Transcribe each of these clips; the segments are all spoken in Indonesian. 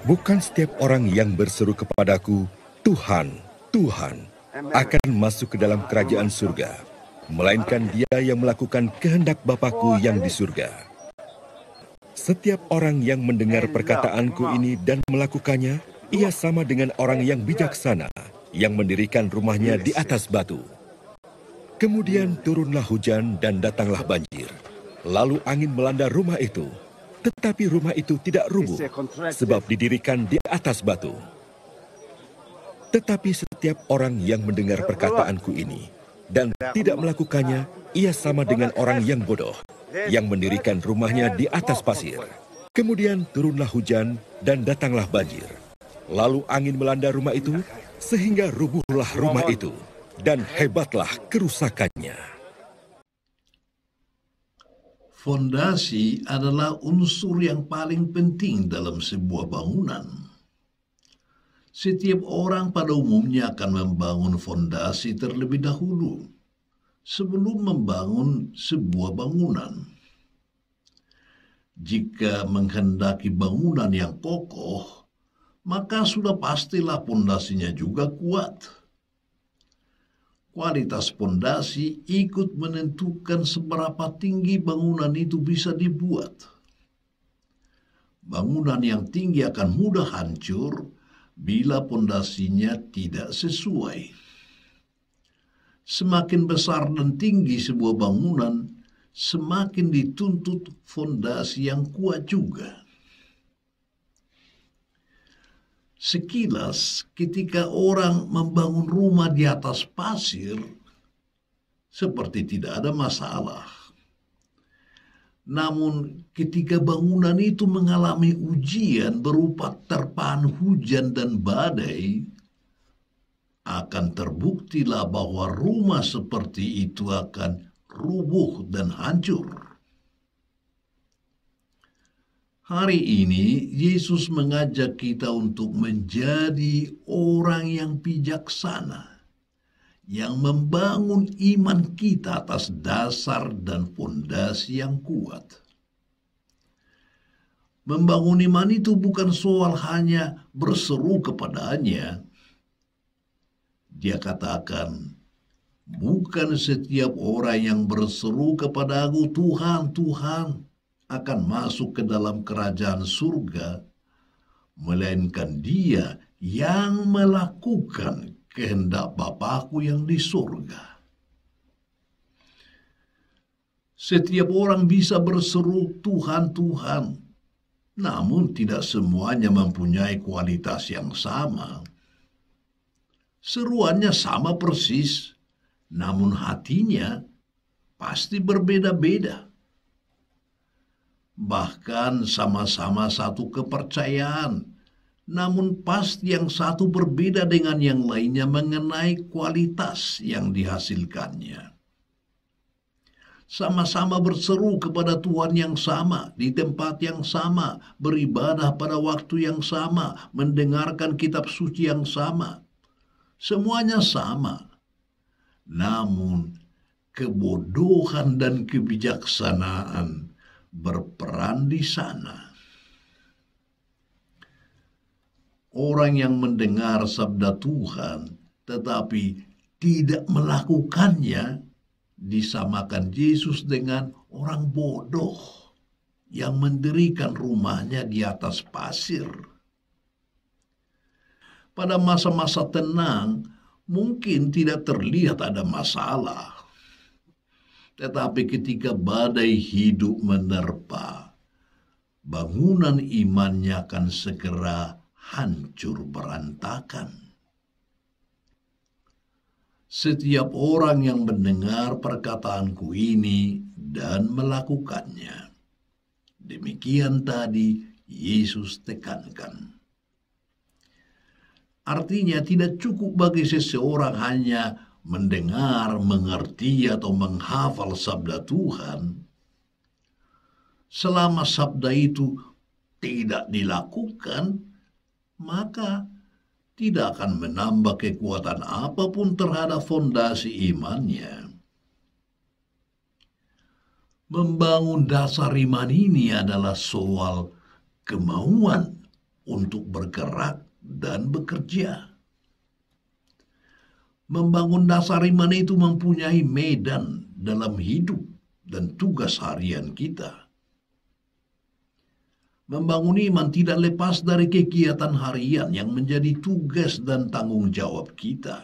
Bukan setiap orang yang berseru kepadaku, Tuhan, Tuhan, akan masuk ke dalam kerajaan surga, melainkan dia yang melakukan kehendak Bapa-Ku yang di surga. Setiap orang yang mendengar perkataanku ini dan melakukannya, ia sama dengan orang yang bijaksana, yang mendirikan rumahnya di atas batu. Kemudian turunlah hujan dan datanglah banjir. Lalu angin melanda rumah itu, tetapi rumah itu tidak rubuh, sebab didirikan di atas batu. Tetapi setiap orang yang mendengar perkataanku ini dan tidak melakukannya, ia sama dengan orang yang bodoh, yang mendirikan rumahnya di atas pasir. Kemudian turunlah hujan dan datanglah banjir. Lalu angin melanda rumah itu, sehingga rubuhlah rumah itu, dan hebatlah kerusakannya. Fondasi adalah unsur yang paling penting dalam sebuah bangunan. Setiap orang pada umumnya akan membangun fondasi terlebih dahulu sebelum membangun sebuah bangunan. Jika menghendaki bangunan yang kokoh, maka sudah pastilah fondasinya juga kuat. Kualitas fondasi ikut menentukan seberapa tinggi bangunan itu bisa dibuat. Bangunan yang tinggi akan mudah hancur bila fondasinya tidak sesuai. Semakin besar dan tinggi sebuah bangunan, semakin dituntut fondasi yang kuat juga. Sekilas, ketika orang membangun rumah di atas pasir, seperti tidak ada masalah. Namun, ketika bangunan itu mengalami ujian berupa terpaan hujan dan badai, akan terbuktilah bahwa rumah seperti itu akan rubuh dan hancur. Hari ini, Yesus mengajak kita untuk menjadi orang yang bijaksana, yang membangun iman kita atas dasar dan fondasi yang kuat. Membangun iman itu bukan soal hanya berseru kepadanya. Dia katakan, bukan setiap orang yang berseru kepadaku, Tuhan, Tuhan, akan masuk ke dalam kerajaan surga, melainkan dia yang melakukan kehendak Bapa-Ku yang di surga. Setiap orang bisa berseru Tuhan, Tuhan, namun tidak semuanya mempunyai kualitas yang sama. Seruannya sama persis, namun hatinya pasti berbeda-beda. Bahkan sama-sama satu kepercayaan, namun pasti yang satu berbeda dengan yang lainnya mengenai kualitas yang dihasilkannya. Sama-sama berseru kepada Tuhan yang sama, di tempat yang sama, beribadah pada waktu yang sama, mendengarkan kitab suci yang sama. Semuanya sama. Namun, kebodohan dan kebijaksanaan berperan di sana. Orang yang mendengar sabda Tuhan tetapi tidak melakukannya disamakan Yesus dengan orang bodoh yang mendirikan rumahnya di atas pasir. Pada masa-masa tenang mungkin tidak terlihat ada masalah. Tetapi ketika badai hidup menerpa, bangunan imannya akan segera hancur berantakan. Setiap orang yang mendengar perkataanku ini dan melakukannya. Demikian tadi Yesus tekankan. Artinya tidak cukup bagi seseorang hanya mendengar, mengerti, atau menghafal sabda Tuhan. Selama sabda itu tidak dilakukan, maka tidak akan menambah kekuatan apapun terhadap fondasi imannya. Membangun dasar iman ini adalah soal kemauan untuk bergerak dan bekerja. Membangun dasar iman itu mempunyai medan dalam hidup dan tugas harian kita. Membangun iman tidak lepas dari kegiatan harian yang menjadi tugas dan tanggung jawab kita.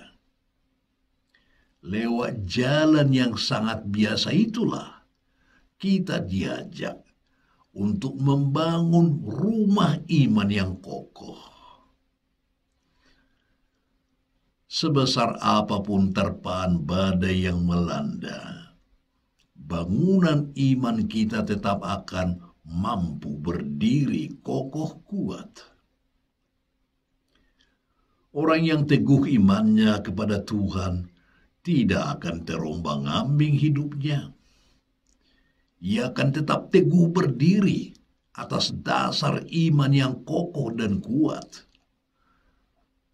Lewat jalan yang sangat biasa itulah kita diajak untuk membangun rumah iman yang kokoh. Sebesar apapun terpaan badai yang melanda, bangunan iman kita tetap akan mampu berdiri kokoh kuat. Orang yang teguh imannya kepada Tuhan tidak akan terombang-ambing hidupnya. Ia akan tetap teguh berdiri atas dasar iman yang kokoh dan kuat.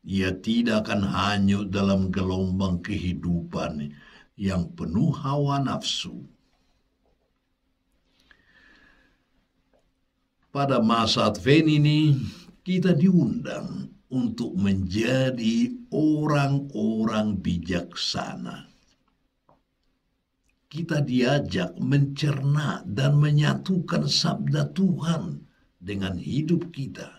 Ia tidak akan hanyut dalam gelombang kehidupan yang penuh hawa nafsu. Pada masa Advent ini, kita diundang untuk menjadi orang-orang bijaksana. Kita diajak mencerna dan menyatukan sabda Tuhan dengan hidup kita.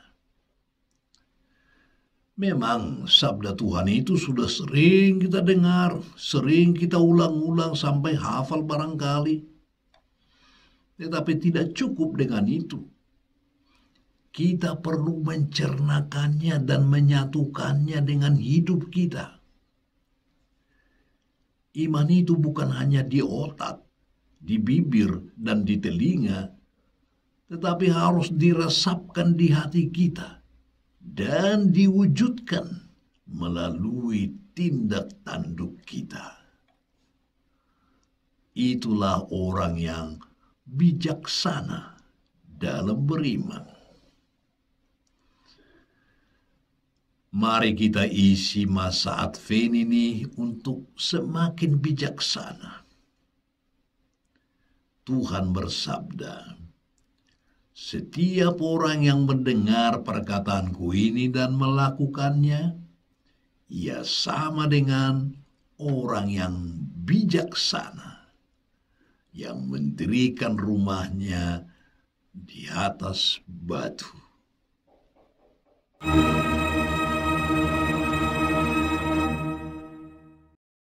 Memang sabda Tuhan itu sudah sering kita dengar, sering kita ulang-ulang sampai hafal barangkali. Tetapi tidak cukup dengan itu. Kita perlu mencernakannya dan menyatukannya dengan hidup kita. Iman itu bukan hanya di otak, di bibir, dan di telinga, tetapi harus diresapkan di hati kita dan diwujudkan melalui tindak tanduk kita. Itulah orang yang bijaksana dalam beriman. Mari kita isi masa Advent ini untuk semakin bijaksana. Tuhan bersabda, "Setiap orang yang mendengar perkataanku ini dan melakukannya, ia sama dengan orang yang bijaksana, yang mendirikan rumahnya di atas batu."